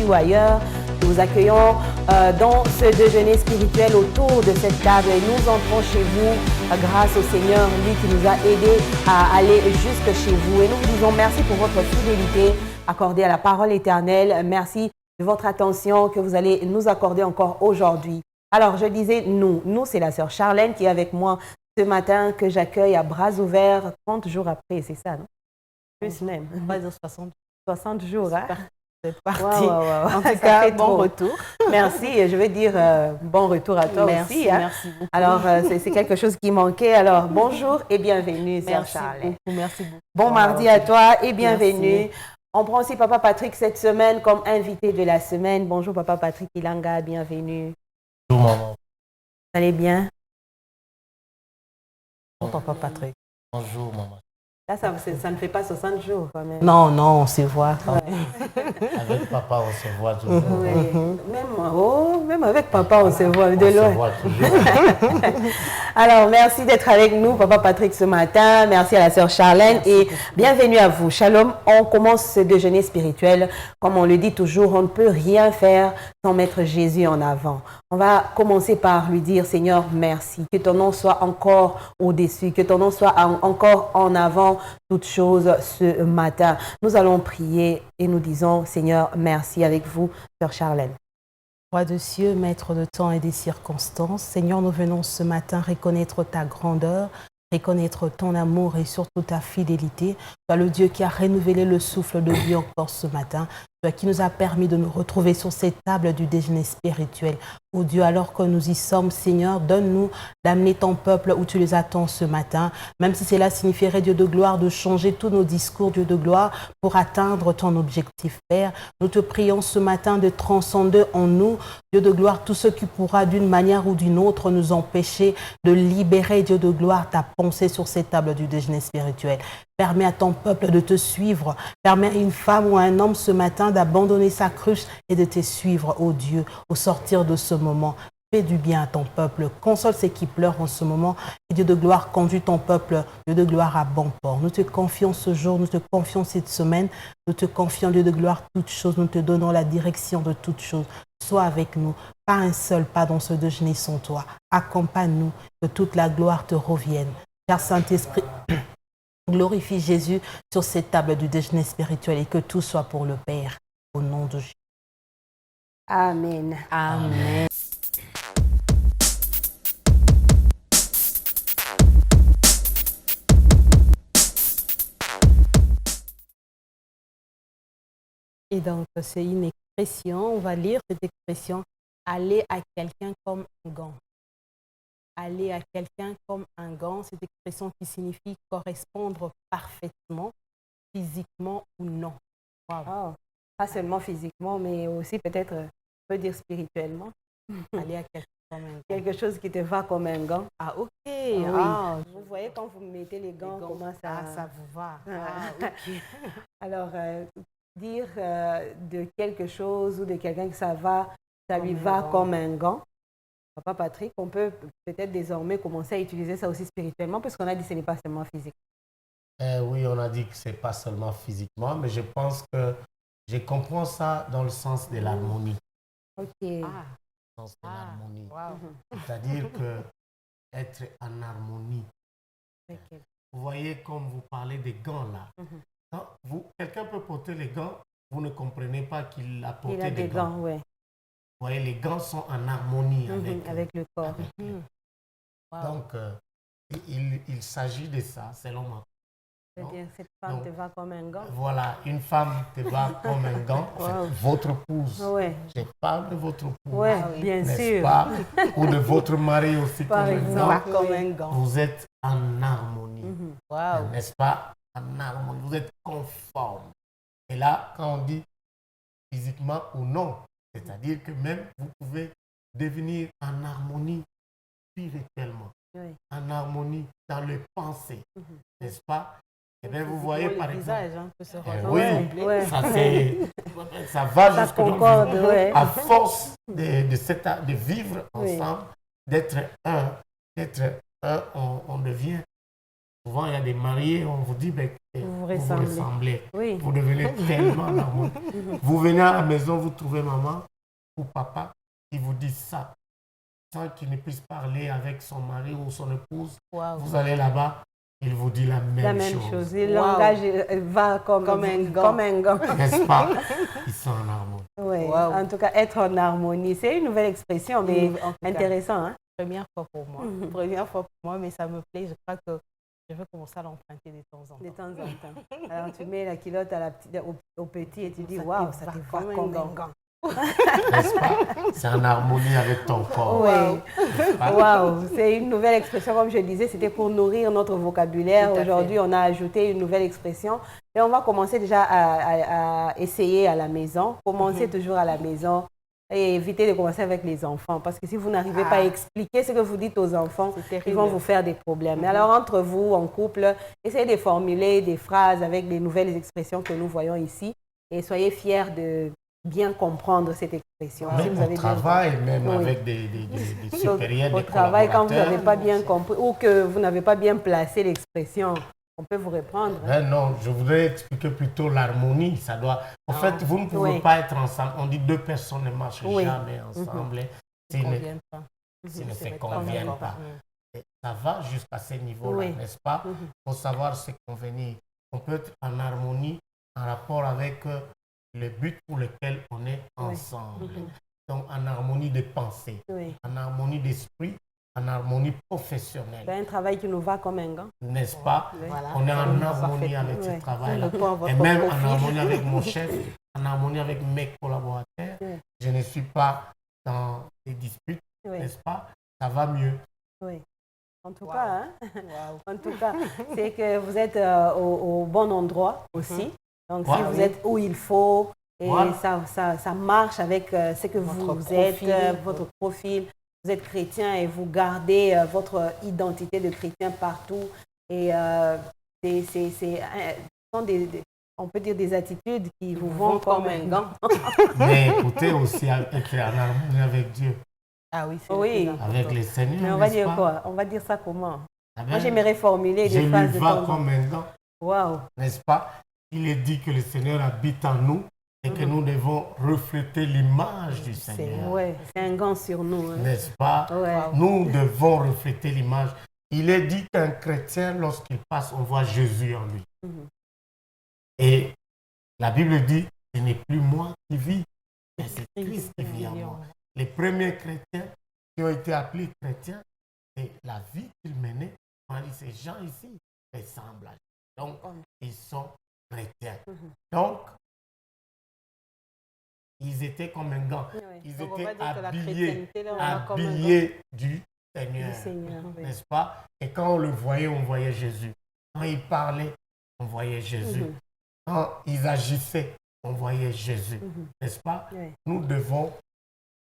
ici ou ailleurs. Nous vous accueillons dans ce déjeuner spirituel autour de cette table et nous entrons chez vous grâce au Seigneur, lui qui nous a aidés à aller jusque chez vous. Et nous vous disons merci pour votre fidélité accordée à la parole éternelle. Merci de votre attention que vous allez nous accorder encore aujourd'hui. Alors, je disais nous c'est la sœur Charlène qui est avec moi ce matin, que j'accueille à bras ouverts 30 jours après, c'est ça, non? Plus même. On va dire 60 jours, hein? C'est parti. Wow. En tout cas, bon retour. Merci, et je veux dire bon retour à toi aussi. Hein? Merci beaucoup. Alors, c'est quelque chose qui manquait. Alors, bonjour et bienvenue, sœur Charlène. Merci beaucoup. Bon mardi à toi et bienvenue. Merci. On prend aussi Papa Patrick cette semaine comme invité de la semaine. Bonjour Papa Patrick Ilanga, bienvenue. Bonjour maman. Vous allez bien? Papa Patrick. Bonjour maman. Là, ça ne fait pas 60 jours quand même. Non, on se voit quand même. Avec papa, on se voit toujours. Oui. Même avec papa, on se voit de loin. On se voit toujours. Alors, merci d'être avec nous, Papa Patrick, ce matin. Merci à la sœur Charlène et bienvenue à vous. Shalom, on commence ce déjeuner spirituel. Comme on le dit toujours, on ne peut rien faire sans mettre Jésus en avant. On va commencer par lui dire, Seigneur, merci. Que ton nom soit encore au-dessus, que ton nom soit encore en avant toutes choses ce matin. Nous allons prier et nous disons, Seigneur, merci avec vous, sœur Charlène. Roi de cieux, maître de temps et des circonstances, Seigneur, nous venons ce matin reconnaître ta grandeur, reconnaître ton amour et surtout ta fidélité. Toi, le Dieu qui a renouvelé le souffle de vie encore ce matin, toi qui nous a permis de nous retrouver sur cette table du déjeuner spirituel. Oh Dieu, alors que nous y sommes, Seigneur, donne-nous d'amener ton peuple où tu les attends ce matin, même si cela signifierait, Dieu de gloire, de changer tous nos discours, Dieu de gloire, pour atteindre ton objectif, Père. Nous te prions ce matin de transcender en nous, Dieu de gloire, tout ce qui pourra d'une manière ou d'une autre nous empêcher de libérer, Dieu de gloire, ta pensée sur cette table du déjeuner spirituel. Permets à ton peuple de te suivre. Permets à une femme ou à un homme ce matin d'abandonner sa cruche et de te suivre, ô Dieu, au sortir de ce moment. Fais du bien à ton peuple. Console ceux qui pleurent en ce moment. Et Dieu de gloire, conduis ton peuple, Dieu de gloire, à bon port. Nous te confions ce jour, nous te confions cette semaine. Nous te confions, Dieu de gloire, toutes choses. Nous te donnons la direction de toutes choses. Sois avec nous. Pas un seul pas dans ce déjeuner sans toi. Accompagne-nous, que toute la gloire te revienne. Car Saint-Esprit, glorifie Jésus sur cette table du déjeuner spirituel et que tout soit pour le Père, au nom de Jésus. Amen. Amen. Et donc, c'est une expression, on va lire cette expression, aller à quelqu'un comme un gant. Aller à quelqu'un comme un gant, cette expression qui signifie correspondre parfaitement, physiquement ou non. Wow. Oh, pas seulement physiquement, mais aussi peut-être, on peut dire spirituellement. Aller à quelqu'un comme un gant. Quelque chose qui te va comme un gant. Ah, ok. Oui. Ah, vous voyez quand vous mettez les gants, comment ça... ça vous va. Okay. Alors, dire de quelque chose ou de quelqu'un que ça va, ça lui va comme un gant. Papa Patrick, on peut peut-être désormais commencer à utiliser ça aussi spirituellement, parce qu'on a dit que ce n'est pas seulement physique. Oui, on a dit que ce n'est pas seulement physiquement, mais je pense que je comprends ça dans le sens de l'harmonie. Ok. Dans le sens de l'harmonie. Wow. C'est-à-dire que être en harmonie. Okay. Vous voyez, comme vous parlez des gants là. Quelqu'un peut porter les gants, vous ne comprenez pas qu'il a porté des gants. Ouais. Vous voyez, les gants sont en harmonie avec le corps. Wow. Donc, il s'agit de ça, selon moi. C'est-à-dire, cette femme te va comme un gant. Voilà, une femme te va comme un gant. Wow. Votre épouse. Ouais. Je parle de votre épouse. Oui, bien sûr. Pas? Ou de votre mari aussi. Par exemple, comme un gant. Vous êtes en harmonie. Wow. N'est-ce pas? En harmonie. Vous êtes conforme. Et là, quand on dit physiquement ou non, c'est-à-dire que même vous pouvez devenir en harmonie spirituellement, en harmonie dans les pensées, n'est-ce pas? Et bien, vous voyez par exemple. Ça va jusque dans à force de vivre ensemble, d'être un, on devient Souvent, il y a des mariés, on vous dit, ben, Vous vous ressemblez. Oui. Vous devenez tellement en harmonie. Vous venez à la maison, vous trouvez maman ou papa qui vous dit ça, sans qu'il ne puisse parler avec son mari ou son épouse. Wow. Vous allez là-bas, il vous dit la même chose. Le langage va comme un gant. N'est-ce pas? Ils sont en harmonie. Oui. Wow. En tout cas, être en harmonie, c'est une nouvelle expression, mais En tout cas, intéressant. Hein? première fois pour moi. Première fois pour moi, mais ça me plaît. Je crois que je vais commencer à l'emprunter de temps en temps. De temps en temps. Alors, tu mets la culotte à au petit et tu dis, Ça waouh, te ça va te va comme un comme un gant. gant. N'est-ce pas? C'est en harmonie avec ton corps. Oui. Waouh, c'est une nouvelle expression, comme je disais, c'était pour nourrir notre vocabulaire. Aujourd'hui, on a ajouté une nouvelle expression. Et on va commencer déjà à essayer à la maison. Commencez toujours à la maison et évitez de commencer avec les enfants. Parce que si vous n'arrivez pas à expliquer ce que vous dites aux enfants, ils vont vous faire des problèmes. Alors, entre vous, en couple, essayez de formuler des phrases avec des nouvelles expressions que nous voyons ici. Et soyez fiers de bien comprendre cette expression. Même Si vous avez au travail, même Oui. avec des supérieurs, au des travail, quand vous n'avez collaborateurs. pas bien compris ou que vous n'avez pas bien placé l'expression, on peut vous répondre. Non, je voudrais expliquer plutôt l'harmonie. Ça doit. En fait, vous ne pouvez pas être ensemble. On dit deux personnes ne marchent jamais ensemble. S'ils ne se conviennent pas. Et ça va jusqu'à ce niveau-là, n'est-ce pas? Il faut savoir se convenir. On peut être en harmonie en rapport avec le but pour lequel on est ensemble. Donc, en harmonie de pensée, en harmonie d'esprit, en harmonie professionnelle. C'est un travail qui nous va comme un gant. N'est-ce pas? Voilà. On est en harmonie avec ce travail-là. Et même en harmonie avec mon chef, en harmonie avec mes collaborateurs. Je ne suis pas dans des disputes, n'est-ce pas? Ça va mieux. Oui. En tout cas, en tout cas, c'est que vous êtes au bon endroit aussi. Donc, si vous êtes où il faut, et ça marche avec ce que vous êtes, votre profil. Vous êtes chrétien et vous gardez votre identité de chrétien partout. Et on peut dire des attitudes qui vous vont comme un gant. Mais écoutez aussi, être en harmonie avec Dieu. Ah oui, c'est avec les Seigneurs. Mais on va dire quoi? On va dire ça comment? Ah ben, moi, j'aimerais formuler des phrases de temps. Je lui va comme un gant. Waouh! N'est-ce pas? Il est dit que le Seigneur habite en nous et que nous devons refléter l'image du Seigneur. Oui, c'est un gant sur nous. Hein. N'est-ce pas? Nous devons refléter l'image. Il est dit qu'un chrétien, lorsqu'il passe, on voit Jésus en lui. Et la Bible dit, ce n'est plus moi qui vis, mais c'est Christ qui vit en moi. Les premiers chrétiens qui ont été appelés chrétiens, c'est la vie qu'ils menaient. On a dit, ces gens ici ressemblent à Jésus. Donc, ils sont chrétiens. Donc, ils étaient comme un gant. Ils étaient habillés du Seigneur. N'est-ce pas? Et quand on le voyait, on voyait Jésus. Quand ils parlaient, on voyait Jésus. Quand ils agissaient, on voyait Jésus. N'est-ce pas? Nous devons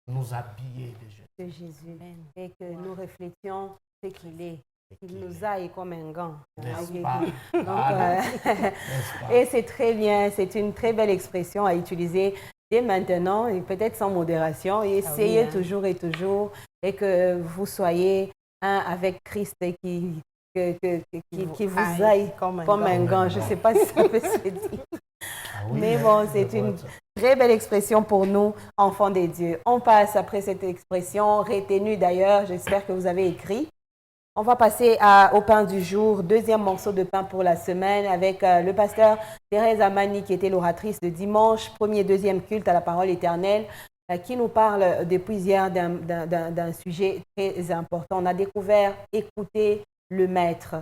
nous habiller de Jésus. Et que nous reflétions ce qu'il est. Il nous aille comme un gant. N'est-ce pas? Donc, et c'est très bien, c'est une très belle expression à utiliser dès maintenant et peut-être sans modération. Et essayez toujours et toujours et que vous soyez un avec Christ et qui vous aille comme un gant. Je ne sais pas si ça peut se dire. Mais bon, c'est une très belle expression pour nous, enfants des dieux. On passe après cette expression, retenue d'ailleurs, j'espère que vous avez écrit. On va passer au pain du jour, deuxième morceau de pain pour la semaine avec le pasteur Thérèse Amani qui était l'oratrice de dimanche, premier et deuxième culte à la parole éternelle, qui nous parle depuis hier d'un sujet très important. On a découvert écouter le maître,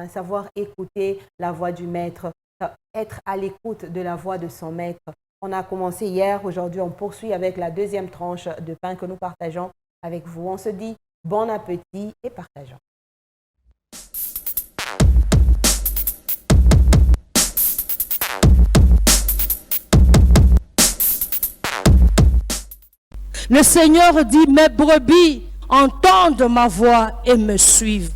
savoir écouter la voix du maître, être à l'écoute de la voix de son maître. On a commencé hier, aujourd'hui on poursuit avec la deuxième tranche de pain que nous partageons avec vous. On se dit bon appétit et partageons. Le Seigneur dit, mes brebis entendent ma voix et me suivent.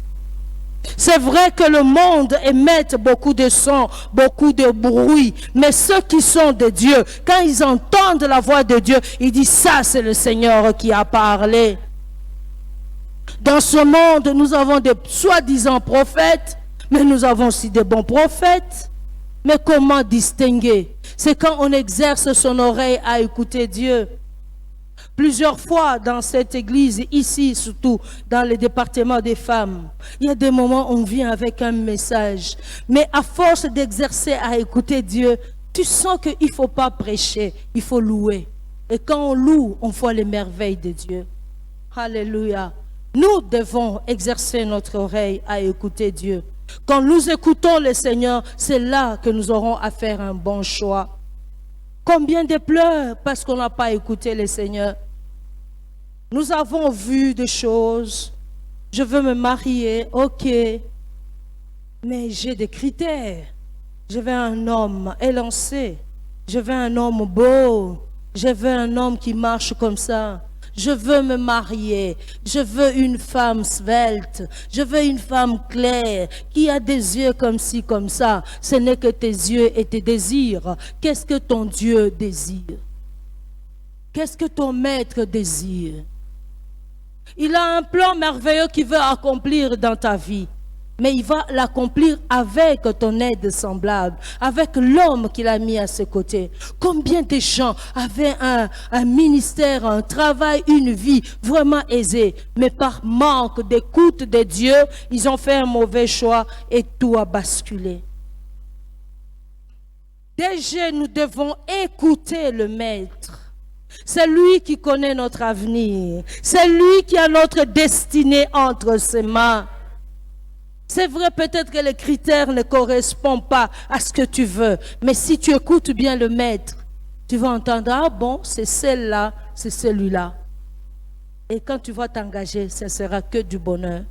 C'est vrai que le monde émet beaucoup de sons, beaucoup de bruit, mais ceux qui sont de Dieu, quand ils entendent la voix de Dieu, ils disent, ça c'est le Seigneur qui a parlé. Dans ce monde, nous avons des soi-disant prophètes, Mais nous avons aussi des bons prophètes. Mais comment distinguer? C'est quand on exerce son oreille à écouter Dieu. Plusieurs fois dans cette église, ici surtout, dans le département des femmes, il y a des moments où on vient avec un message. Mais à force d'exercer à écouter Dieu, tu sens qu'il ne faut pas prêcher, il faut louer. Et quand on loue, on voit les merveilles de Dieu. Alléluia. Nous devons exercer notre oreille à écouter Dieu. Quand nous écoutons le Seigneur, c'est là que nous aurons à faire un bon choix. Combien de pleurs parce qu'on n'a pas écouté le Seigneur? Nous avons vu des choses. Je veux me marier, ok. Mais j'ai des critères. Je veux un homme élancé. Je veux un homme beau. Je veux un homme qui marche comme ça. Je veux me marier. Je veux une femme svelte. Je veux une femme claire qui a des yeux comme ci, comme ça. Ce n'est que tes yeux et tes désirs. Qu'est-ce que ton Dieu désire? Qu'est-ce que ton maître désire? Il a un plan merveilleux qu'il veut accomplir dans ta vie. Mais il va l'accomplir avec ton aide semblable, avec l'homme qu'il a mis à ses côtés. Combien de gens avaient un ministère, un travail, une vie vraiment aisée, mais par manque d'écoute de Dieu, ils ont fait un mauvais choix et tout a basculé. Déjà, nous devons écouter le Maître. C'est lui qui connaît notre avenir. C'est lui qui a notre destinée entre ses mains. C'est vrai, peut-être que les critères ne correspondent pas à ce que tu veux. Mais si tu écoutes bien le Maître, tu vas entendre, ah bon, c'est celle-là, c'est celui-là. Et quand tu vas t'engager, ce ne sera que du bonheur.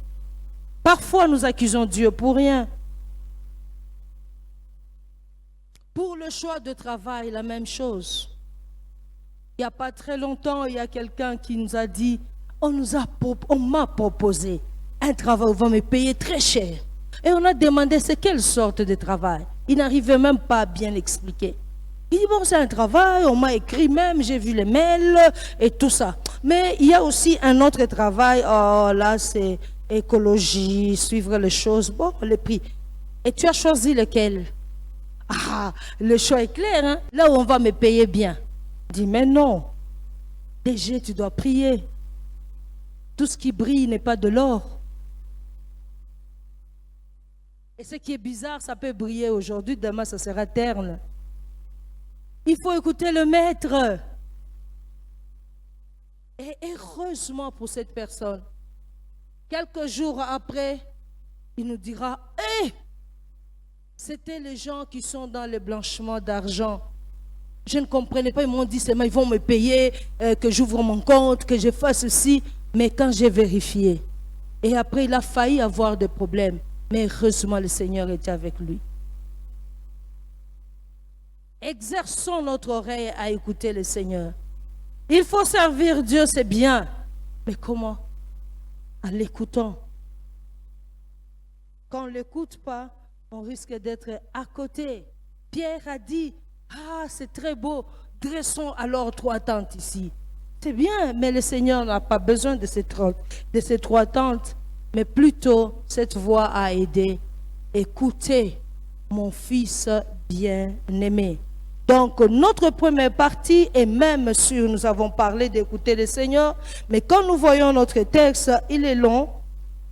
Parfois, nous accusons Dieu pour rien. Pour le choix de travail, la même chose. Il n'y a pas très longtemps, il y a quelqu'un qui nous a dit, on m'a proposé un travail où on va me payer très cher. Et on a demandé c'est quelle sorte de travail. Il n'arrivait même pas à bien l'expliquer. Il dit bon, c'est un travail, on m'a écrit même, j'ai vu les mails et tout ça. Mais il y a aussi un autre travail, oh là c'est écologie, suivre les choses, bon, les prix. Et tu as choisi lequel? Ah, le choix est clair, hein? Là où on va me payer bien. Il dit mais non, déjà tu dois prier. Tout ce qui brille n'est pas de l'or. Et ce qui est bizarre, ça peut briller aujourd'hui, demain ça sera terne. Il faut écouter le Maître. Et heureusement pour cette personne, quelques jours après, il nous dira, hé, c'était les gens qui sont dans le blanchiment d'argent. Je ne comprenais pas, ils m'ont dit seulement, ils vont me payer, que j'ouvre mon compte, que je fasse ceci. Mais quand j'ai vérifié, et après il a failli avoir des problèmes, mais heureusement le Seigneur était avec lui. Exerçons notre oreille à écouter le Seigneur. Il faut servir Dieu, c'est bien. Mais comment? En l'écoutant. Quand on ne l'écoute pas, on risque d'être à côté. Pierre a dit, ah c'est très beau, dressons alors 3 tentes ici. C'est bien, mais le Seigneur n'a pas besoin de ces 3 tentes, mais plutôt cette voix a aidé. Écoutez, mon fils bien-aimé. Donc, notre première partie est même sûre, nous avons parlé d'écouter le Seigneur, mais quand nous voyons notre texte, il est long,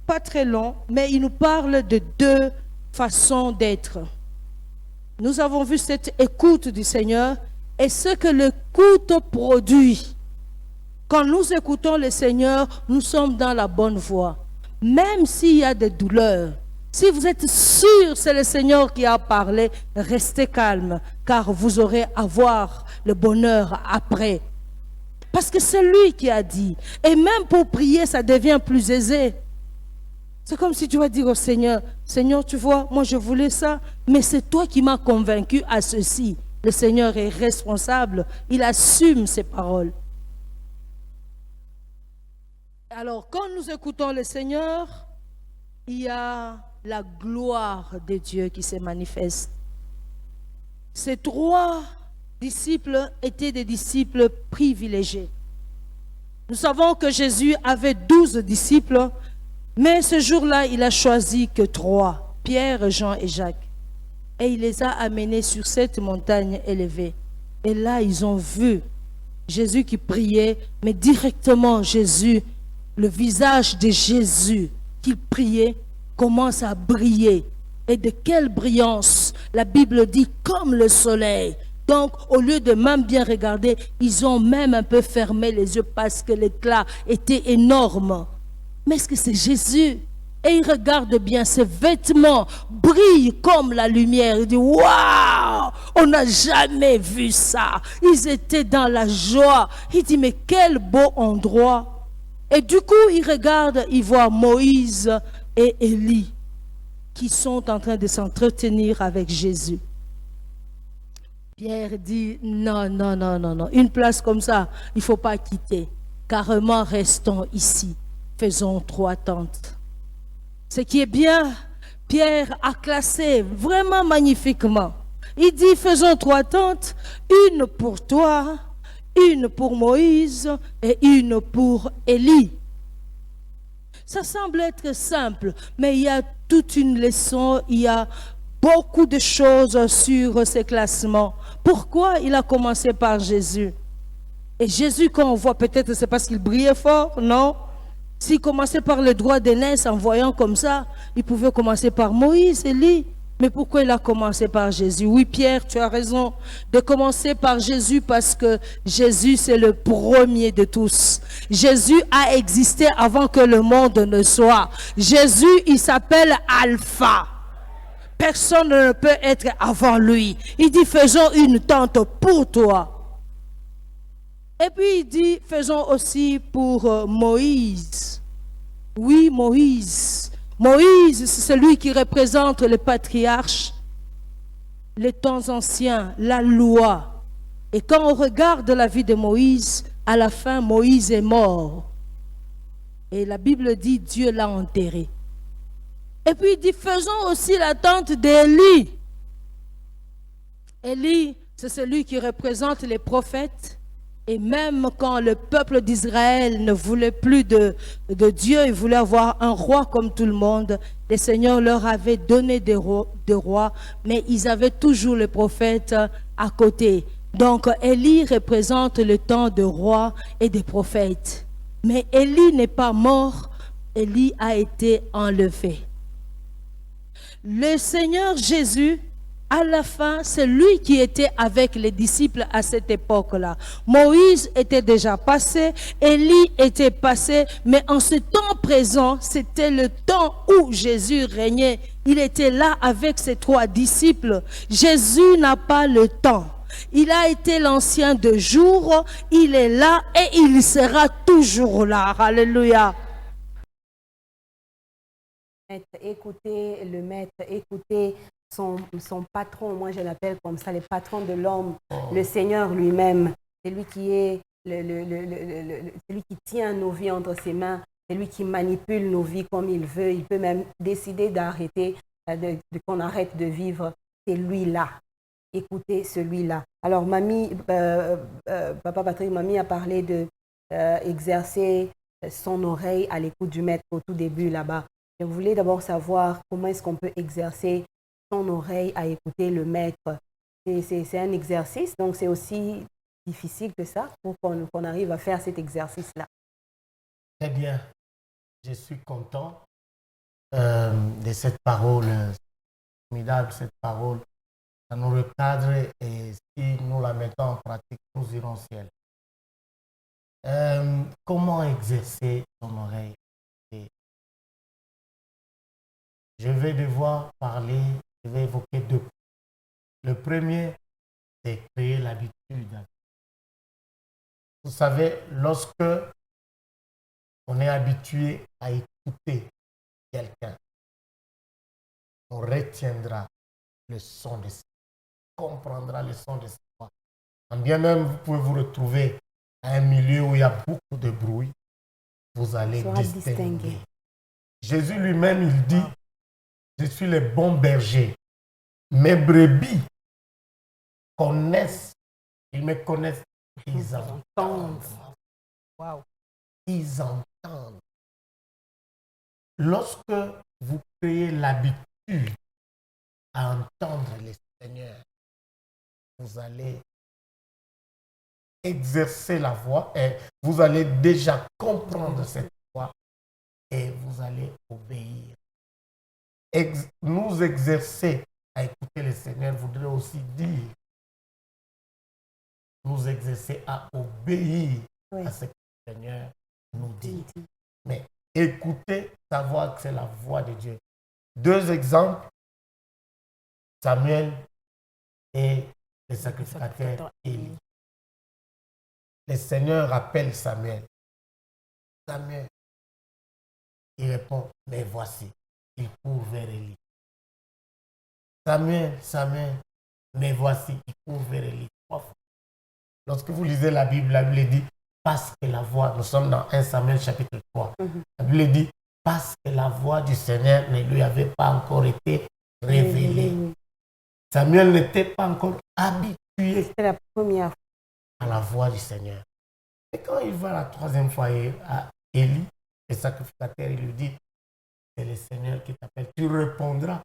pas très long, mais il nous parle de 2 façons d'être. Nous avons vu cette écoute du Seigneur et ce que l'écoute produit. Quand nous écoutons le Seigneur, nous sommes dans la bonne voie. Même s'il y a des douleurs, si vous êtes sûr c'est le Seigneur qui a parlé, restez calme, car vous aurez à voir le bonheur après. Parce que c'est lui qui a dit. Et même pour prier, ça devient plus aisé. C'est comme si tu vas dire au Seigneur, Seigneur, tu vois, moi je voulais ça, mais c'est toi qui m'as convaincu à ceci. Le Seigneur est responsable, il assume ses paroles. Alors, quand nous écoutons le Seigneur, il y a la gloire de Dieu qui se manifeste. Ces 3 disciples étaient des disciples privilégiés. Nous savons que Jésus avait 12 disciples, mais ce jour-là, il a choisi que 3. Pierre, Jean et Jacques. Et il les a amenés sur cette montagne élevée. Et là, ils ont vu Jésus qui priait, mais directement Jésus, le visage de Jésus qui priait commence à briller. Et de quelle brillance! La Bible dit comme le soleil. Donc, au lieu de même bien regarder, ils ont même un peu fermé les yeux parce que l'éclat était énorme. Mais est-ce que c'est Jésus? Et il regarde bien, ses vêtements brillent comme la lumière. Il dit, waouh, on n'a jamais vu ça. Ils étaient dans la joie. Il dit, mais quel beau endroit. Et du coup, il regarde, il voit Moïse et Élie qui sont en train de s'entretenir avec Jésus. Pierre dit, non, non, non, non, non. Une place comme ça, il ne faut pas quitter. Carrément, restons ici. Faisons 3 tentes. Ce qui est bien, Pierre a classé vraiment magnifiquement. Il dit, faisons 3 tentes, une pour toi, une pour Moïse et une pour Élie. Ça semble être simple, mais il y a toute une leçon, il y a beaucoup de choses sur ces classements. Pourquoi il a commencé par Jésus? Et Jésus, quand on voit, peut-être c'est parce qu'il brillait fort, non? S'il commençait par le droit d'aînesse en voyant comme ça, il pouvait commencer par Moïse, Élie. Mais pourquoi il a commencé par Jésus? Oui, Pierre, tu as raison de commencer par Jésus parce que Jésus, c'est le premier de tous. Jésus a existé avant que le monde ne soit. Jésus, il s'appelle Alpha. Personne ne peut être avant lui. Il dit, faisons une tente pour toi. Et puis il dit, faisons aussi pour Moïse. Oui, Moïse. Moïse, c'est celui qui représente les patriarches, les temps anciens, la loi. Et quand on regarde la vie de Moïse, à la fin, Moïse est mort. Et la Bible dit, Dieu l'a enterré. Et puis il dit, faisons aussi la tente d'Élie. Élie, c'est celui qui représente les prophètes. Et même quand le peuple d'Israël ne voulait plus de Dieu, il voulait avoir un roi comme tout le monde, le Seigneur leur avait donné des rois, mais ils avaient toujours les prophètes à côté. Donc Élie représente le temps de rois et des prophètes. Mais Élie n'est pas mort, Élie a été enlevé. Le Seigneur Jésus, à la fin, c'est lui qui était avec les disciples à cette époque-là. Moïse était déjà passé, Élie était passé, mais en ce temps présent, c'était le temps où Jésus régnait. Il était là avec ses 3 disciples. Jésus n'a pas le temps. Il a été l'ancien de jour, il est là et il sera toujours là. Alléluia. Écoutez le maître, écoutez son patron, moi je l'appelle comme ça, le patron de l'homme, le Seigneur lui-même. C'est lui qui est c'est lui qui tient nos vies entre ses mains, c'est lui qui manipule nos vies comme il veut. Il peut même décider d'arrêter, qu'on arrête de vivre. C'est lui-là. Écoutez celui-là. Alors, Papa Patrick, mamie a parlé de exercer son oreille à l'écoute du maître au tout début là-bas. Je voulais d'abord savoir comment est-ce qu'on peut exercer son oreille à écouter le maître. C'est un exercice, donc c'est aussi difficile que ça pour qu'on arrive à faire cet exercice-là. Très bien. Je suis content de cette parole formidable, cette parole. Ça nous recadre et si nous la mettons en pratique, nous irons au ciel. Comment exercer son oreille? Je vais devoir parler, je vais évoquer 2 points. Le premier, c'est créer l'habitude. Vous savez, lorsque on est habitué à écouter quelqu'un, on retiendra le son de sa voix, comprendra le son de sa voix. Quand bien même vous pouvez vous retrouver à un milieu où il y a beaucoup de bruit, vous allez distinguer. Jésus lui-même, il dit, je suis le bon berger. Mes brebis connaissent, ils me connaissent, ils entendent. Wow. Ils entendent. Lorsque vous créez l'habitude l'habitude à entendre le Seigneur, vous allez exercer la voix et vous allez déjà comprendre cette voix et vous allez obéir. Nous exercer à écouter le Seigneur voudrait aussi dire nous exercer à obéir à ce que le Seigneur nous dit. Mais écouter, savoir que c'est la voix de Dieu. 2 exemples, Samuel et le sacrificateur Élie. Le Seigneur appelle Samuel. Samuel, il répond, mais voici, il court vers Élie. Samuel, Samuel, mais voici, il court vers Élie 3 fois. Lorsque vous lisez la Bible dit, parce que la voix, nous sommes dans 1 Samuel chapitre 3, la Bible dit, parce que la voix du Seigneur ne lui avait pas encore été révélée. Samuel n'était pas encore habitué C'était la première fois à la voix du Seigneur. Et quand il va la 3e fois à Élie, le sacrificateur, il lui dit, c'est le Seigneur qui t'appelle, tu répondras.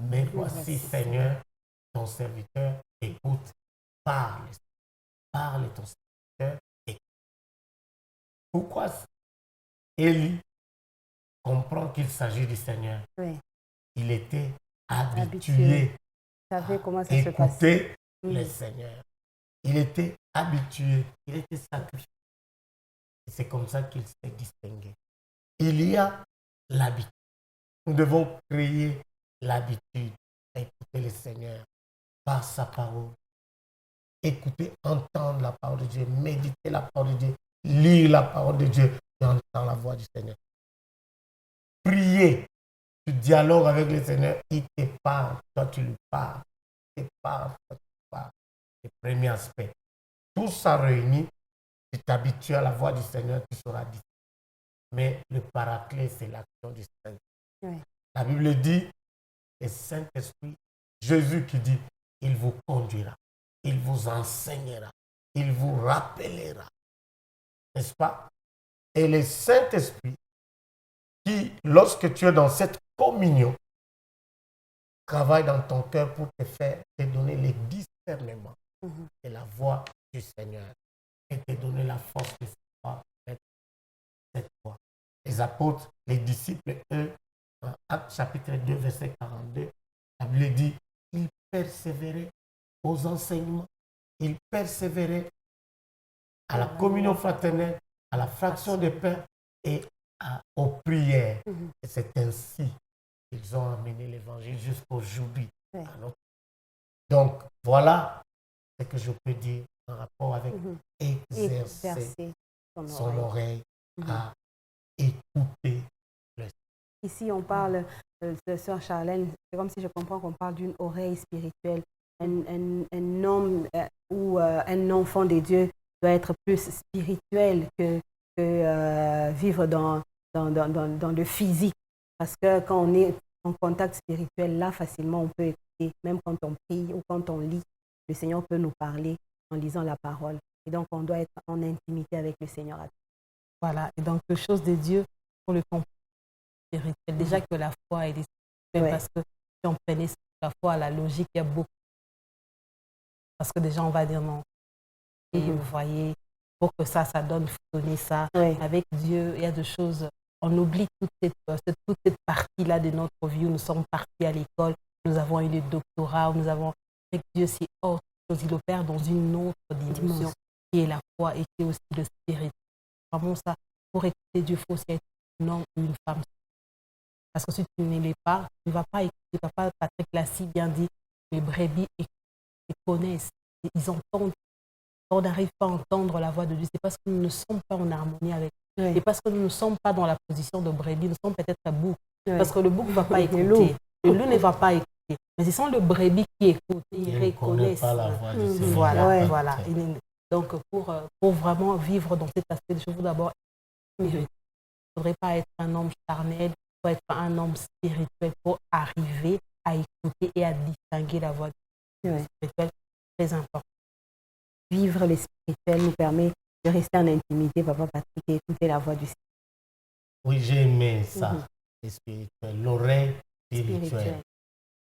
Mais voici, Seigneur, ton serviteur, écoute, parle ton serviteur, écoute. Pourquoi Élie comprend qu'il s'agit du Seigneur? Oui. Il était habitué savait comment ça à se passait. écouter le Seigneur. Il était habitué, il était sacrifié. Et c'est comme ça qu'il s'est distingué. Il y a l'habitude. Nous devons créer l'habitude à écouter le Seigneur par sa parole. Écouter, entendre la parole de Dieu, méditer la parole de Dieu, lire la parole de Dieu et entendre la voix du Seigneur. Prier, tu dialogues avec le Seigneur, il te parle, toi tu lui parles. Il te parle, toi tu lui parles. Le premier aspect. Tout ça réuni, tu t'habitues à la voix du Seigneur, tu seras dit. Mais le paraclet, c'est l'action du Saint-Esprit. Oui. La Bible dit, le Saint-Esprit, Jésus qui dit, il vous conduira, il vous enseignera, il vous rappellera. N'est-ce pas? Et le Saint-Esprit, qui, lorsque tu es dans cette communion, travaille dans ton cœur pour te donner les discernements de la voix du Seigneur et te donner la force de savoir cette voix. Les apôtres, les disciples, eux, en Actes chapitre 2, verset 42, la Bible dit, ils persévéraient aux enseignements, ils persévéraient à la communion fraternelle, à la fraction des pains et aux prières. Et c'est ainsi qu'ils ont amené l'évangile jusqu'aujourd'hui. Donc, voilà ce que je peux dire en rapport avec exercer son oreille à écouter le Seigneur. Ici, on parle de Sœur Charlène, c'est comme si je comprends qu'on parle d'une oreille spirituelle. Un homme ou un enfant de Dieu doit être plus spirituel que vivre dans le physique. Parce que quand on est en contact spirituel, là, facilement, on peut écouter. Même quand on prie ou quand on lit, le Seigneur peut nous parler en lisant la parole. Et donc, on doit être en intimité avec le Seigneur. Voilà. Et donc, quelque chose de Dieu pour le comprendre spirituel. Déjà que la foi, elle est spirituelle, parce que si on prenait la foi à la logique, il y a beaucoup. Parce que déjà, on va dire non. Et vous voyez, pour que ça donne, il faut donner ça. Avec Dieu, il y a des choses, on oublie toute cette partie-là de notre vie où nous sommes partis à l'école, nous avons eu le doctorat, nous avons, avec Dieu, c'est autre chose, il opère dans une autre dimension qui est la foi et qui est aussi le spirit. Vraiment ça, pour écouter Dieu, il faut aussi être un homme ou une femme. Parce que si tu ne l'es pas, tu ne vas pas écouter. Papa Patrick l'a si bien dit, les brebis connaissent, ils entendent. On n'arrive pas à entendre la voix de Dieu, c'est parce que nous ne sommes pas en harmonie avec lui. C'est parce que nous ne sommes pas dans la position de brebis, nous sommes peut-être à bouc. Parce que le bouc ne va pas écouter, le loup ne va pas écouter. Mais ce sont les brebis qui écoutent, ils reconnaissent. Pas la voix du Seigneur. Voilà. Donc, pour vraiment vivre dans cet aspect de choses, il faut d'abord être spirituel. Il ne faudrait pas être un homme charnel, il faut être un homme spirituel pour arriver à écouter et à distinguer la voix du spirituel. Très important. Vivre le spirituel nous permet de rester en intimité, Papa Patrick, et écouter la voix du Seigneur. Oui, j'ai aimé ça, le spirituel, l'oreille spirituelle.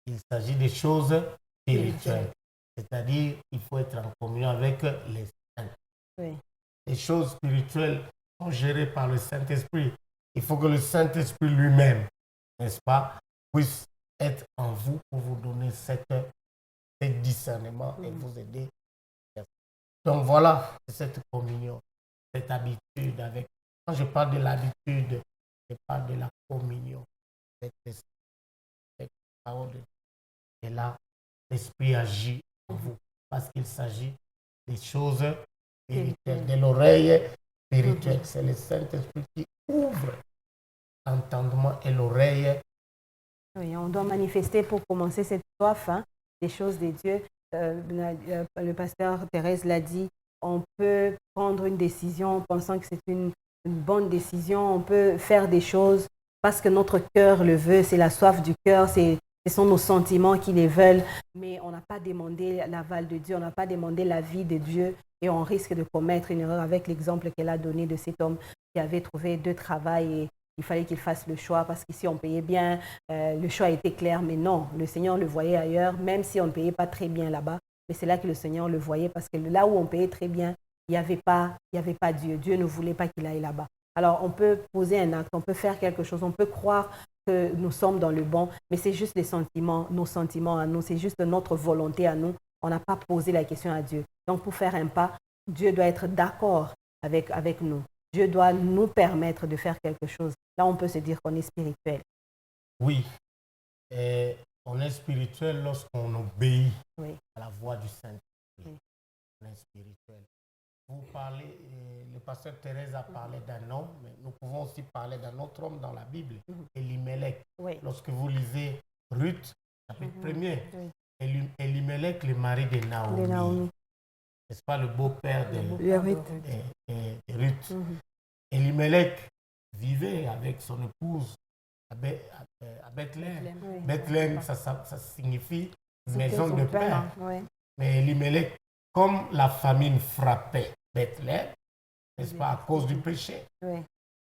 Il s'agit des choses spirituelles. C'est-à-dire, il faut être en communion avec les saints. Oui. Les choses spirituelles sont gérées par le Saint-Esprit. Il faut que le Saint-Esprit lui-même, n'est-ce pas, puisse être en vous pour vous donner ce discernement et vous aider. Donc voilà, cette communion, cette habitude avec. Quand je parle de l'habitude, je parle de la communion avec la parole de Dieu. Et là, l'Esprit agit en vous parce qu'il s'agit des choses spirituelles, de l'oreille spirituelle. C'est le Saint-Esprit qui ouvre l'entendement et l'oreille. Oui, on doit manifester pour commencer cette soif des choses de Dieu. Le pasteur Thérèse l'a dit, on peut prendre une décision en pensant que c'est une bonne décision, on peut faire des choses parce que notre cœur le veut, c'est la soif du cœur, ce sont nos sentiments qui les veulent, mais on n'a pas demandé l'aval de Dieu, on n'a pas demandé l'avis de Dieu et on risque de commettre une erreur avec l'exemple qu'elle a donné de cet homme qui avait trouvé 2 travails et il fallait qu'il fasse le choix parce qu'ici on payait bien, le choix était clair, mais non, le Seigneur le voyait ailleurs, même si on ne payait pas très bien là-bas, mais c'est là que le Seigneur le voyait parce que là où on payait très bien, il n'y avait pas Dieu. Dieu ne voulait pas qu'il aille là-bas. Alors on peut poser un acte, on peut faire quelque chose, on peut croire que nous sommes dans le bon, mais c'est juste les sentiments, nos sentiments à nous, c'est juste notre volonté à nous. On n'a pas posé la question à Dieu. Donc pour faire un pas, Dieu doit être d'accord avec nous. Dieu doit nous permettre de faire quelque chose. Là, on peut se dire qu'on est spirituel. Oui, et on est spirituel lorsqu'on obéit à la voix du Saint-Esprit. Oui. On est spirituel. Vous parlez, le pasteur Thérèse a parlé d'un homme, mais nous pouvons aussi parler d'un autre homme dans la Bible, Elimelech. Oui. Lorsque vous lisez Ruth, chapitre 1er, Elimelech, le mari de Naomi. N'est-ce pas le beau-père de Ruth? Elimelech vivait avec son épouse à Bethléem. Oui. Bethléem, ça signifie maison de pain. Oui. Mais Elimelech, comme la famine frappait Bethléem, n'est-ce pas, à cause du péché,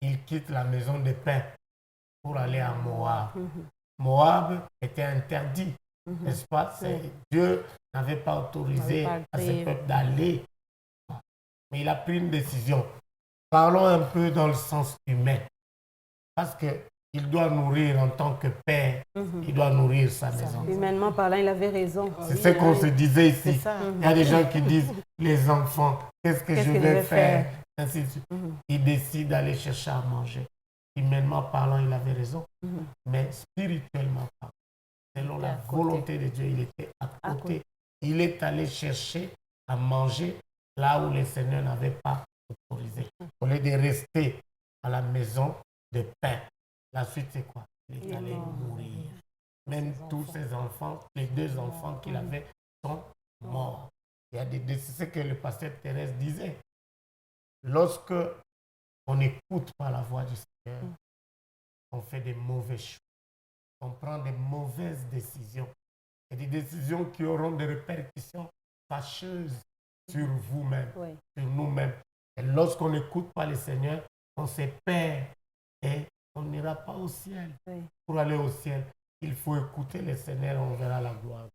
il quitte la maison de pain pour aller à Moab. Moab était interdit, n'est-ce pas? Dieu n'avait pas autorisé à ce peuple d'aller. Mais il a pris une décision. Parlons un peu dans le sens humain. Parce qu'il doit nourrir en tant que père, il doit nourrir sa maison. Humainement parlant, il avait raison. C'est ce qu'on se disait ici. Il y a des gens qui disent, les enfants, qu'est-ce que je vais faire? Ainsi de suite. Il décide d'aller chercher à manger. Humainement parlant, il avait raison. Mais spirituellement parlant, selon la volonté de Dieu, il était à côté. Il est allé chercher à manger là où le Seigneur n'avait pas autorisé. Au lieu de rester à la maison de pain. La suite, c'est quoi? Il est allé mourir. Même tous ses enfants, les 2 enfants qu'il avait, sont morts. C'est ce que le pasteur Thérèse disait. Lorsque on n'écoute pas la voix du Seigneur, on fait des mauvais choix. On prend des mauvaises décisions. Et des décisions qui auront des répercussions fâcheuses sur vous-même, sur nous-mêmes. Et lorsqu'on n'écoute pas le Seigneur, on se perd et on n'ira pas au ciel. Pour aller au ciel, il faut écouter le Seigneur, on verra la gloire.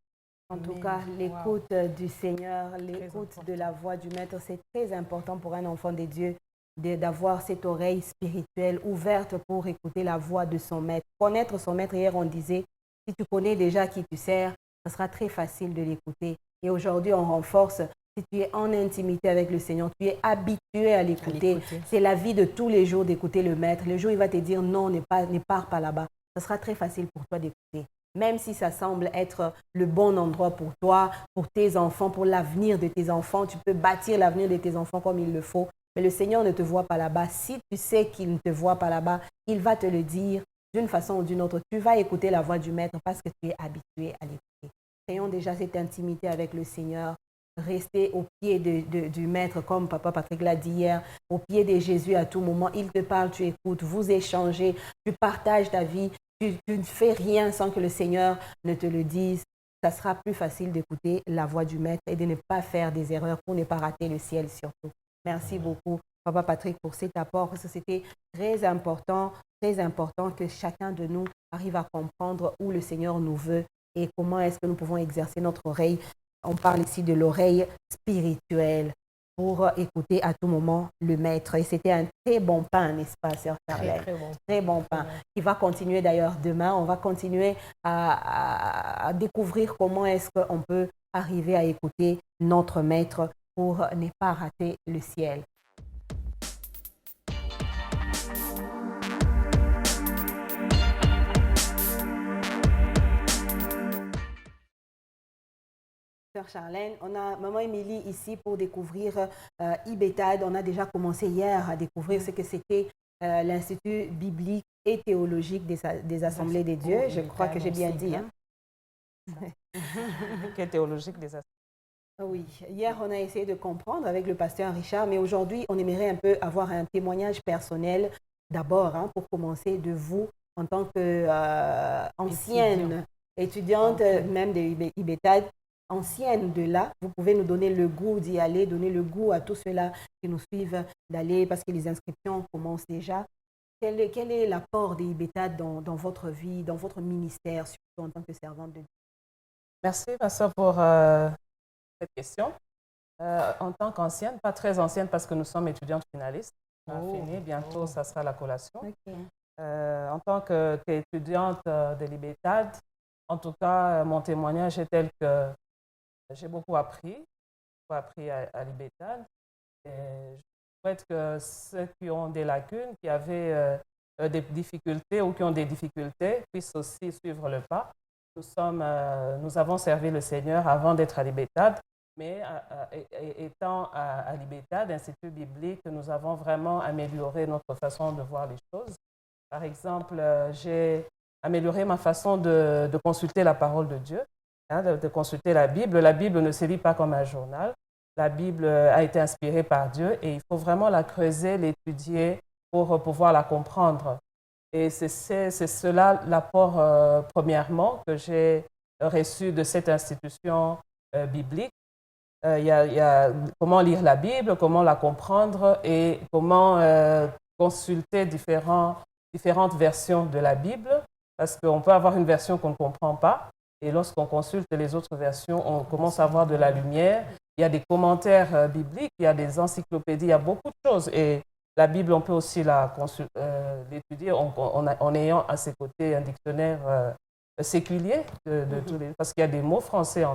En tout cas, l'écoute du Seigneur, l'écoute de la voix du Maître, c'est très important pour un enfant de Dieu d'avoir cette oreille spirituelle ouverte pour écouter la voix de son Maître. Connaître son Maître, hier on disait, si tu connais déjà qui tu sers, ce sera très facile de l'écouter. Et aujourd'hui, on renforce. Si tu es en intimité avec le Seigneur, tu es habitué à l'écouter. C'est la vie de tous les jours d'écouter le Maître. Le jour où il va te dire non, ne pars pas là-bas, ce sera très facile pour toi d'écouter. Même si ça semble être le bon endroit pour toi, pour tes enfants, pour l'avenir de tes enfants, tu peux bâtir l'avenir de tes enfants comme il le faut. Mais le Seigneur ne te voit pas là-bas. Si tu sais qu'il ne te voit pas là-bas, il va te le dire d'une façon ou d'une autre. Tu vas écouter la voix du Maître parce que tu es habitué à l'écouter. Ayons déjà cette intimité avec le Seigneur. Rester au pied du Maître, comme Papa Patrick l'a dit hier, au pied de Jésus à tout moment. Il te parle, tu écoutes, vous échangez, tu partages ta vie, tu ne fais rien sans que le Seigneur ne te le dise. Ça sera plus facile d'écouter la voix du Maître et de ne pas faire des erreurs pour ne pas rater le ciel surtout. Merci beaucoup, Papa Patrick, pour cet apport, parce que c'était très important que chacun de nous arrive à comprendre où le Seigneur nous veut et comment est-ce que nous pouvons exercer notre oreille. On parle ici de l'oreille spirituelle pour écouter à tout moment le maître. Et c'était un très bon pain, n'est-ce pas, Sœur Charlène? Très bon pain, qui va continuer d'ailleurs demain. On va continuer à découvrir comment est-ce qu'on peut arriver à écouter notre maître pour ne pas rater le ciel. Sœur Charlène, on a Maman Émilie ici pour découvrir IBETAD. On a déjà commencé hier à découvrir ce que c'était l'Institut biblique et théologique des Assemblées des Dieux. Je crois que j'ai bien dit. Hein? Qui est théologique des Assemblées. Oui, hier on a essayé de comprendre avec le pasteur Richard, mais aujourd'hui on aimerait un peu avoir un témoignage personnel d'abord, hein, pour commencer de vous en tant qu'ancienne étudiante, même de IBETAD, ancienne de là, vous pouvez nous donner le goût d'y aller, donner le goût à tous ceux-là qui nous suivent d'aller, parce que les inscriptions commencent déjà. Quel est l'apport des IBETAD dans votre vie, dans votre ministère, surtout en tant que servante de Dieu? Merci, Pasteur, pour cette question. En tant qu'ancienne, pas très ancienne parce que nous sommes étudiantes finalistes. On a fini, bientôt ça sera la collation. Okay. En tant qu'étudiante de l'IBETAD, en tout cas, mon témoignage est tel que j'ai beaucoup appris à l'IBETAD. Je souhaite que ceux qui ont des lacunes, qui avaient des difficultés ou qui ont des difficultés, puissent aussi suivre le pas. Nous avons servi le Seigneur avant d'être à l'IBETAD, mais étant à l'IBETAD, Institut biblique, nous avons vraiment amélioré notre façon de voir les choses. Par exemple, j'ai amélioré ma façon de consulter la parole de Dieu, hein, de consulter la Bible. La Bible ne se lit pas comme un journal. La Bible a été inspirée par Dieu et il faut vraiment la creuser, l'étudier pour pouvoir la comprendre. Et c'est cela l'apport, premièrement, que j'ai reçu de cette institution biblique. Il y a comment lire la Bible, comment la comprendre et comment consulter différentes versions de la Bible, parce qu'on peut avoir une version qu'on ne comprend pas, et lorsqu'on consulte les autres versions, on commence à avoir de la lumière. Il y a des commentaires bibliques, il y a des encyclopédies, il y a beaucoup de choses. Et la Bible, on peut aussi l'étudier en ayant à ses côtés un dictionnaire séculier, parce qu'il y a des mots français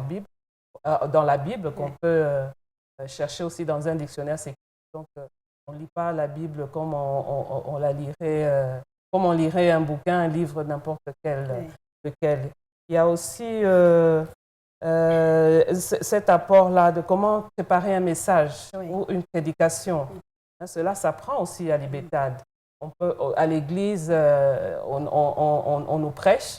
dans la Bible qu'on peut chercher aussi dans un dictionnaire séculier. Donc, on ne lit pas la Bible comme on la lirait, comme on lirait un bouquin, un livre, n'importe lequel. Il y a aussi cet apport-là de comment préparer un message ou une prédication. Cela s'apprend aussi à l'IBETAD. À l'église, on nous prêche,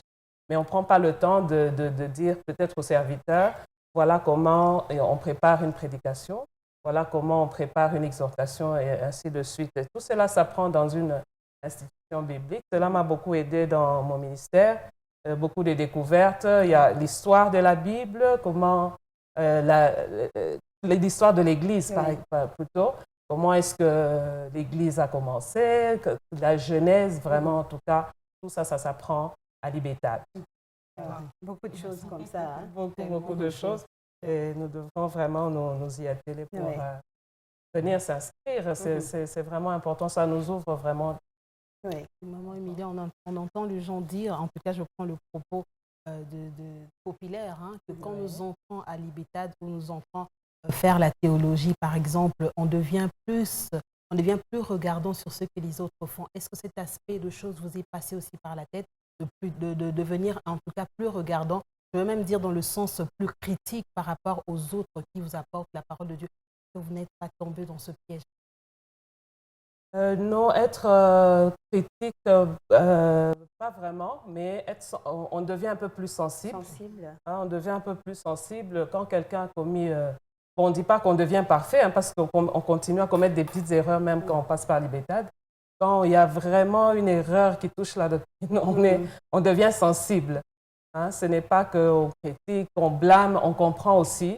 mais on ne prend pas le temps de dire peut-être aux serviteurs, voilà comment on prépare une prédication, voilà comment on prépare une exhortation et ainsi de suite. Et tout cela s'apprend dans une institution biblique. Cela m'a beaucoup aidé dans mon ministère. Beaucoup de découvertes. Il y a l'histoire de la Bible, comment l'histoire de l'Église, plutôt. Comment est-ce que l'Église a commencé, la Genèse, vraiment, en tout cas, tout ça, ça s'apprend à l'IBETAD. Beaucoup de choses comme ça. Hein? Beaucoup de choses. Et nous devons vraiment nous y atteler pour venir s'inscrire. C'est vraiment important. Ça nous ouvre vraiment. Oui, Maman Émilie, on entend les gens dire, en tout cas je prends le propos populaire, hein, que quand nous entrons à l'IBETAD ou nous entrons faire la théologie, par exemple, on devient plus regardant sur ce que les autres font. Est-ce que cet aspect de choses vous est passé aussi par la tête, de devenir en tout cas plus regardant, je veux même dire dans le sens plus critique par rapport aux autres qui vous apportent la parole de Dieu, que vous n'êtes pas tombé dans ce piège? Non, être critique, pas vraiment, mais on devient un peu plus sensible. Hein, on devient un peu plus sensible quand quelqu'un a commis... on ne dit pas qu'on devient parfait, hein, parce qu'on continue à commettre des petites erreurs même quand on passe par l'IBETAD. Quand il y a vraiment une erreur qui touche la doctrine, on devient sensible. Hein, ce n'est pas qu'on critique, qu'on blâme, on comprend aussi.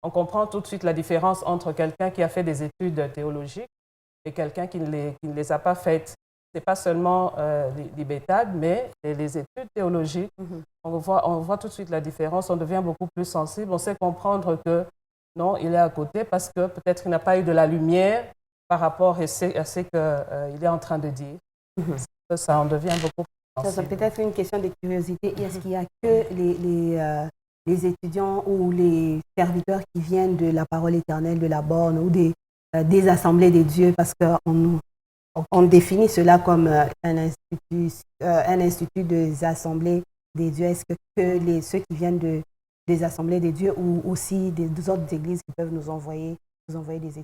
On comprend tout de suite la différence entre quelqu'un qui a fait des études théologiques et quelqu'un qui ne les a pas faites. c'est pas seulement l'IBETAD, mais les études théologiques. On voit tout de suite la différence, on devient beaucoup plus sensible, on sait comprendre que non, il est à côté parce que peut-être il n'a pas eu de la lumière par rapport à ce qu'il est en train de dire. Ça, on devient beaucoup plus sensible. C'est peut-être une question de curiosité. Est-ce qu'il n'y a que les étudiants ou les serviteurs qui viennent de la parole éternelle, de la borne ou des assemblées des dieux, parce qu'on définit cela comme un institut des assemblées des dieux. Est-ce que ceux qui viennent des assemblées des dieux ou aussi des autres églises qui peuvent nous envoyer des étudiants?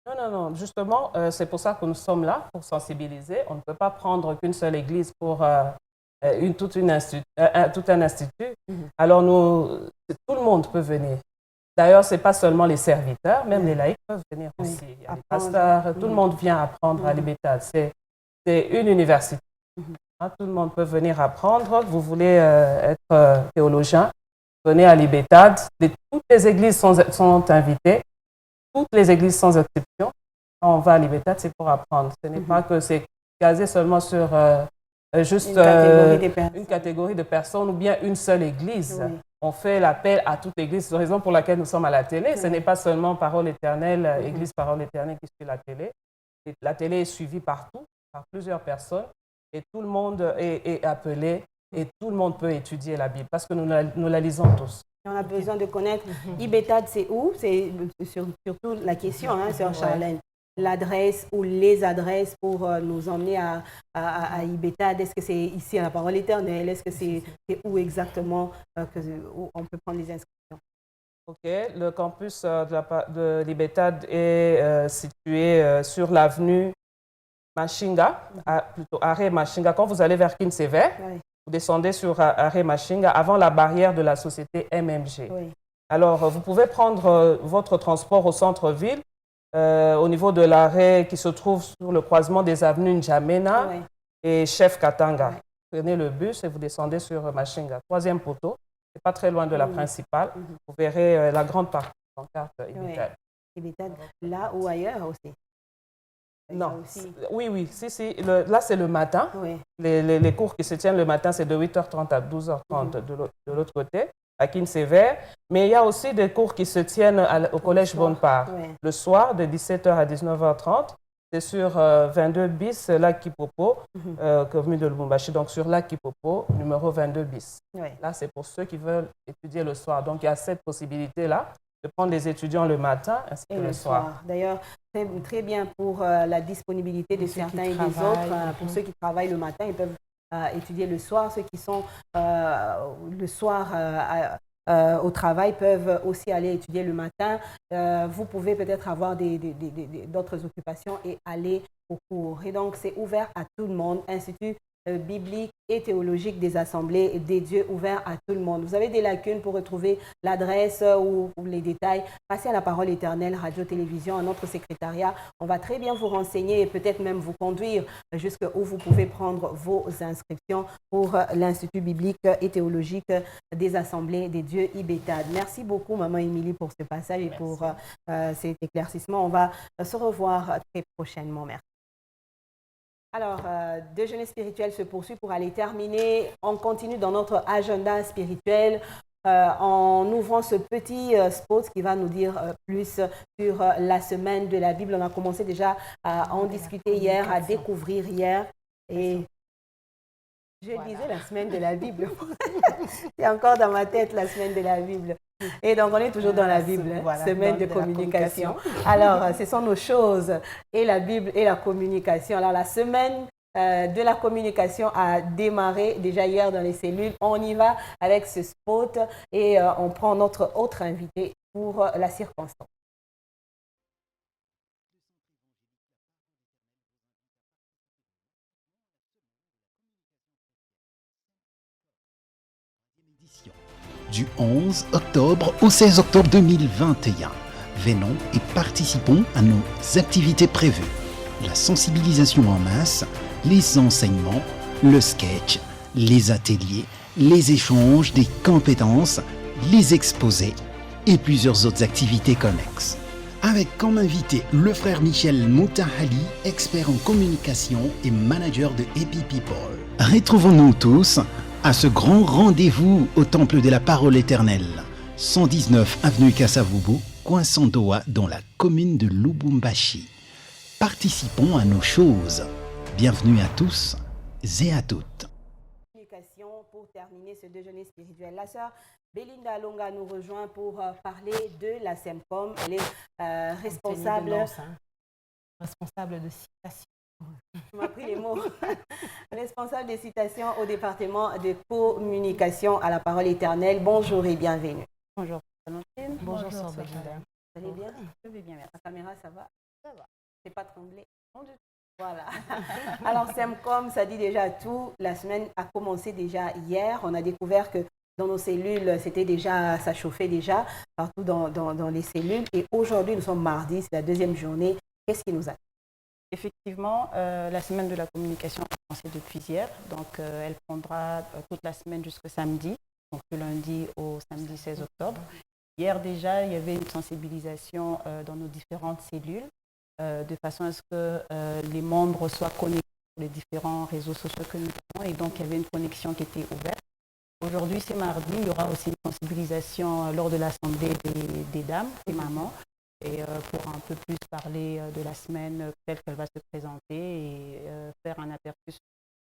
Non. Justement, c'est pour ça que nous sommes là, pour sensibiliser. On ne peut pas prendre qu'une seule église pour tout un institut. Alors, tout le monde peut venir. D'ailleurs, ce n'est pas seulement les serviteurs, même les laïcs peuvent venir aussi. Il y a les pasteurs, tout le monde vient apprendre à l'IBETAD. C'est une université. Tout le monde peut venir apprendre. Vous voulez être théologien, venez à l'IBETAD. Toutes les églises sont invitées. Toutes les églises sans exception. Quand on va à l'IBETAD, c'est pour apprendre. Ce n'est pas que c'est basé seulement sur juste une catégorie de personnes ou bien une seule église. On fait l'appel à toute église. C'est la raison pour laquelle nous sommes à la télé. Ce n'est pas seulement Parole éternelle, Église Parole éternelle qui suit la télé. La télé est suivie partout, par plusieurs personnes. Et tout le monde est appelé et tout le monde peut étudier la Bible parce que nous la lisons tous. On a besoin de connaître IBETAD, c'est où? C'est surtout la question, Sœur Charlène. L'adresse ou les adresses pour nous emmener à IBETAD. Est-ce que c'est ici à la Parole éternelle? Est-ce que c'est où exactement où on peut prendre les inscriptions? OK. Le campus de l'IBETAD est situé sur l'avenue Machinga, plutôt arrêt Machinga. Quand vous allez vers Kinsever, vous descendez sur arrêt Machinga avant la barrière de la société MMG. Alors, vous pouvez prendre votre transport au centre-ville. Au niveau de l'arrêt qui se trouve sur le croisement des avenues N'Djamena et Chef Katanga. Vous prenez le bus et vous descendez sur Machinga. 3e poteau, c'est pas très loin de la principale. Vous verrez la grande partie de la carte IBETAD. IBETAD, là ou ailleurs aussi? Non, oui. Là, c'est le matin. Les cours qui se tiennent le matin, c'est de 8h30 à 12h30 de l'autre côté, à Kinsever. Mais il y a aussi des cours qui se tiennent au Collège Bonaparte. Le soir, de 17h à 19h30. C'est sur 22 bis, Lac Kipopo, commune de Lubumbashi. Donc, sur Lac Kipopo, numéro 22 bis. Là, c'est pour ceux qui veulent étudier le soir. Donc, il y a cette possibilité-là de prendre les étudiants le matin ainsi que le soir. D'ailleurs, très bien pour la disponibilité de certains et des autres. Pour ceux qui travaillent le matin, ils peuvent étudier le soir. Ceux qui sont le soir au travail peuvent aussi aller étudier le matin. Vous pouvez peut-être avoir d'autres occupations et aller au cours. Et donc, c'est ouvert à tout le monde. Institut biblique et théologique des assemblées des dieux, ouvert à tout le monde. Vous avez des lacunes pour retrouver l'adresse ou les détails, passez à la Parole éternelle, radio-télévision, à notre secrétariat. On va très bien vous renseigner et peut-être même vous conduire jusqu'où vous pouvez prendre vos inscriptions pour l'Institut biblique et théologique des assemblées des dieux IBETAD. Merci beaucoup, Maman Émilie, pour ce passage et pour cet éclaircissement. On va se revoir très prochainement. Merci. Alors, déjeuner spirituel se poursuit pour aller terminer. On continue dans notre agenda spirituel en ouvrant ce petit spot qui va nous dire plus sur la semaine de la Bible. On a commencé déjà à en discuter hier, à découvrir hier. Et je disais la semaine de la Bible. C'est encore dans ma tête la semaine de la Bible. Et donc, on est toujours dans la Bible, semaine de communication. Alors, ce sont nos choses et la Bible et la communication. Alors, la semaine de la communication a démarré déjà hier dans les cellules. On y va avec ce spot et on prend notre autre invité pour la circonstance. Du 11 octobre au 16 octobre 2021. Venons et participons à nos activités prévues. La sensibilisation en masse, les enseignements, le sketch, les ateliers, les échanges des compétences, les exposés et plusieurs autres activités connexes. avec comme invité le frère Michel Moutahali, expert en communication et manager de Happy People. Retrouvons-nous tous à ce grand rendez-vous au Temple de la Parole Éternelle, 119 avenue Kassavubu, coin Sandoa, dans la commune de Lubumbashi. Participons à nos choses. Bienvenue à tous et à toutes. Pour terminer ce déjeuner spirituel, la sœur Belinda Longa nous rejoint pour parler de la SEMCOM. Elle est responsable de citation. Tu m'as pris les mots. Responsable des citations au département de communication à la Parole Éternelle. Bonjour et bienvenue. Bonjour, Valentine. Bonjour, sœur Belinda. Vous allez bien? Je vais bien, merci. La caméra, ça va? Ça va. C'est pas tremblé? Non du tout. Voilà. Alors, SEMCOM, ça dit déjà tout. La semaine a commencé déjà hier. On a découvert que dans nos cellules, ça chauffait déjà partout dans les cellules. Et aujourd'hui, nous sommes mardi, c'est la deuxième journée. Qu'est-ce qui nous attend? Effectivement, la semaine de la communication a commencé depuis hier. Donc, elle prendra toute la semaine jusqu'au samedi. Donc, du lundi au samedi 16 octobre. Hier déjà, il y avait une sensibilisation dans nos différentes cellules. De façon à ce que les membres soient connectés sur les différents réseaux sociaux que nous avons. Et donc, il y avait une connexion qui était ouverte. Aujourd'hui, c'est mardi, il y aura aussi une sensibilisation lors de l'Assemblée des dames, des mamans, et pour un peu plus parler de la semaine telle qu'elle va se présenter et faire un aperçu sur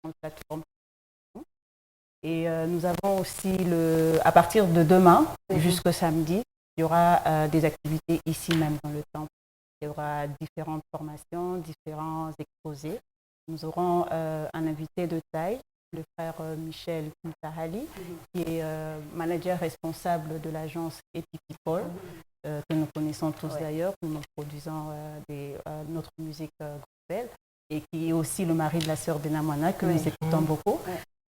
la plateforme. Et nous avons aussi, à partir de demain jusqu'au samedi, il y aura des activités ici même dans le temple. Il y aura différentes formations, différents exposés. Nous aurons un invité de taille, le frère Michel Moutahali, qui est manager responsable de l'agence Happy People, que nous connaissons tous d'ailleurs, où nous produisons notre musique gospel, et qui est aussi le mari de la sœur Benamwana, que nous écoutons beaucoup.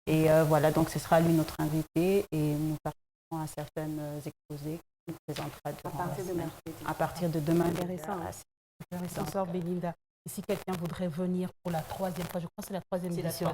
Et voilà, donc ce sera lui notre invité, et nous participerons à certaines exposés. Nous présentera à partir de demain. Intéressant, sœur Belinda. Et si quelqu'un voudrait venir pour la troisième fois, je crois que c'est la troisième édition,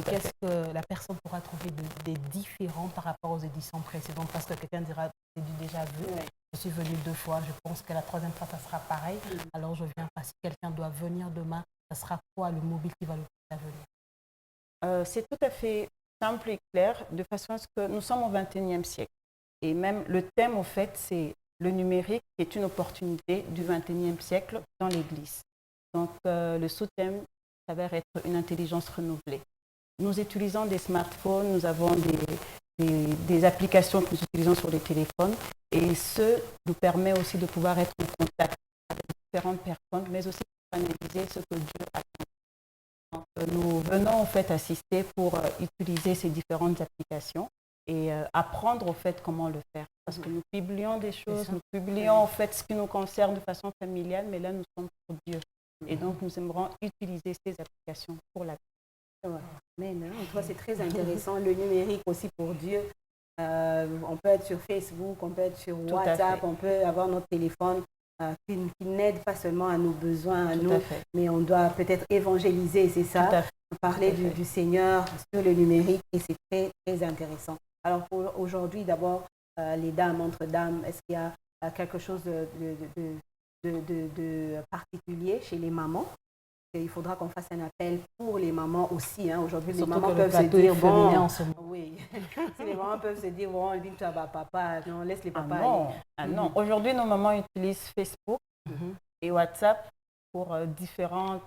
qu'est-ce que la personne pourra trouver des différents par rapport aux éditions précédentes? Parce que quelqu'un dira, c'est du déjà vu, je suis venue 2 fois, je pense que la troisième fois, ça sera pareil. Alors je viens pas. Si quelqu'un doit venir demain, ça sera quoi le mobile qui va le faire venir? C'est tout à fait simple et clair, de façon à ce que nous sommes au XXIe siècle. Et même le thème, au fait, c'est le numérique qui est une opportunité du XXIe siècle dans l'Église. Donc, le sous-thème s'avère être une intelligence renouvelée. Nous utilisons des smartphones, nous avons des applications que nous utilisons sur les téléphones, et ce nous permet aussi de pouvoir être en contact avec différentes personnes, mais aussi pour analyser ce que Dieu a fait. Donc, nous venons en fait assister pour utiliser ces différentes applications et apprendre au fait comment le faire. Parce que nous publions des choses, nous publions en fait ce qui nous concerne de façon familiale, mais là nous sommes pour Dieu. Et donc nous aimerons utiliser ces applications pour la vie. Mais non, toi c'est très intéressant, le numérique aussi pour Dieu. On peut être sur Facebook, on peut être sur WhatsApp, on peut avoir notre téléphone qui n'aide pas seulement à nos besoins, à nous, mais on doit peut-être évangéliser, c'est ça, parler du Seigneur sur le numérique, et c'est très, très intéressant. Alors pour aujourd'hui, d'abord, les dames, entre dames, est-ce qu'il y a quelque chose de particulier chez les mamans? Il faudra qu'on fasse un appel pour les mamans aussi. Hein. Aujourd'hui, les mamans peuvent se dire, bon, oui, si les mamans peuvent se dire, bon, dis à papa, non, laisse les papas aller. Non. Aujourd'hui, nos mamans utilisent Facebook et WhatsApp pour différents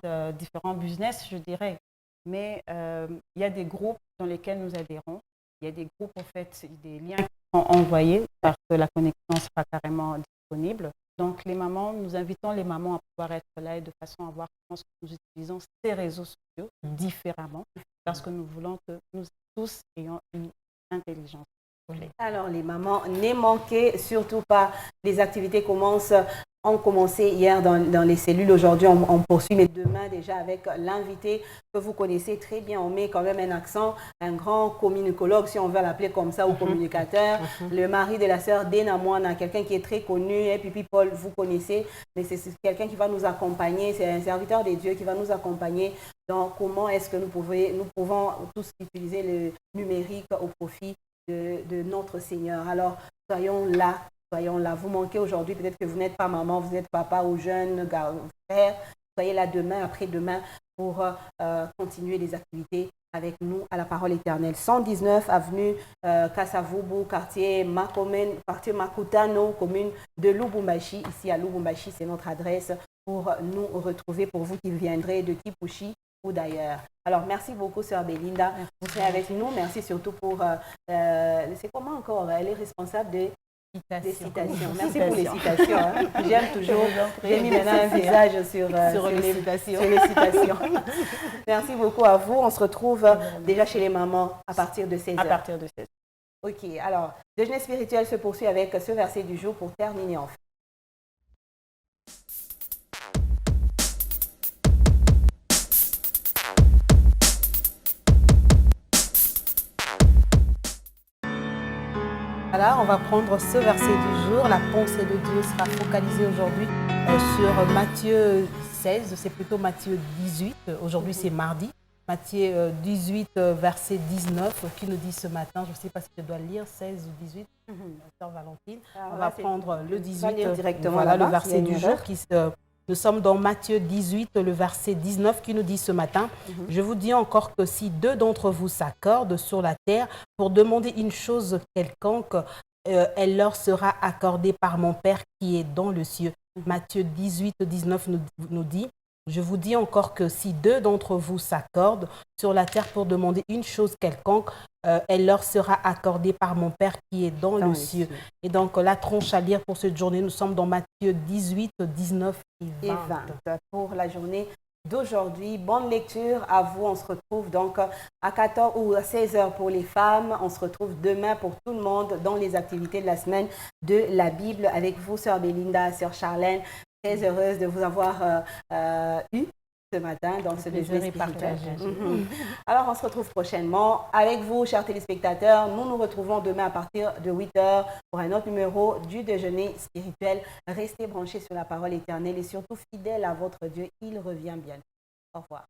business, je dirais. Mais il y a des groupes dans lesquels nous adhérons. Il y a des groupes, en fait, des liens qui sont envoyés parce que la connexion sera carrément disponible. Donc, nous invitons les mamans à pouvoir être là et de façon à voir comment nous utilisons ces réseaux sociaux différemment parce que nous voulons que nous tous ayons une intelligence. Alors, les mamans, ne manquez surtout pas. Les activités ont commencé hier dans les cellules. Aujourd'hui, on poursuit, mais demain déjà avec l'invité que vous connaissez très bien. On met quand même un accent, un grand communicologue, si on veut l'appeler comme ça, ou communicateur. Le mari de la sœur Benamwana, quelqu'un qui est très connu. Et puis Paul, vous connaissez, mais c'est quelqu'un qui va nous accompagner. C'est un serviteur de Dieu qui va nous accompagner dans comment est-ce que nous pouvons tous utiliser le numérique au profit de notre Seigneur. Alors, soyons là soyons là. Vous manquez aujourd'hui, peut-être que vous n'êtes pas maman, vous n'êtes papa ou jeune, frère. Soyez là demain, après-demain, pour continuer les activités avec nous à la Parole Éternelle. 119 avenue Kasavubu, quartier Makutano, commune de Lubumbashi. Ici à Lubumbashi, c'est notre adresse pour nous retrouver, pour vous qui viendrez de Kipushi ou d'ailleurs. Alors, merci beaucoup, Sœur Belinda. Vous serez avec nous. Merci surtout pour... c'est comment encore? Elle est responsable des citations. Merci pour les citations. Hein. J'aime toujours. J'ai mis maintenant un visage sur les citations. Merci beaucoup à vous. On se retrouve déjà chez les mamans à partir de 16h. À partir de 16h. Ok, alors, déjeuner spirituel se poursuit avec ce verset du jour pour terminer en fait. Voilà, on va prendre ce verset du jour. La pensée de Dieu sera focalisée aujourd'hui sur Matthieu 16, c'est plutôt Matthieu 18. Aujourd'hui, c'est mardi. Matthieu 18, verset 19, qui nous dit ce matin, je ne sais pas si je dois lire 16 ou 18, Sœur Valentine. On va prendre le 18, directement voilà le verset du jour. Nous sommes dans Matthieu 18, le verset 19, qui nous dit ce matin, « Je vous dis encore que si deux d'entre vous s'accordent sur la terre pour demander une chose quelconque, elle leur sera accordée par mon Père qui est dans le ciel. » Matthieu 18, 19 nous dit, « Je vous dis encore que si deux d'entre vous s'accordent sur la terre pour demander une chose quelconque, elle leur sera accordée par mon Père qui est dans le ciel. » Et donc, la tranche à lire pour cette journée, nous sommes dans Matthieu 18, 19 et 20. Pour la journée d'aujourd'hui. Bonne lecture à vous. On se retrouve donc à 14 ou à 16h pour les femmes. On se retrouve demain pour tout le monde dans les activités de la semaine de la Bible avec vous, Sœur Belinda, Sœur Charlène. Très heureuse de vous avoir eu ce matin dans ce déjeuner spirituel. Alors, on se retrouve prochainement avec vous, chers téléspectateurs. Nous nous retrouvons demain à partir de 8h pour un autre numéro du déjeuner spirituel. Restez branchés sur la parole éternelle et surtout fidèles à votre Dieu. Il revient bientôt. Au revoir.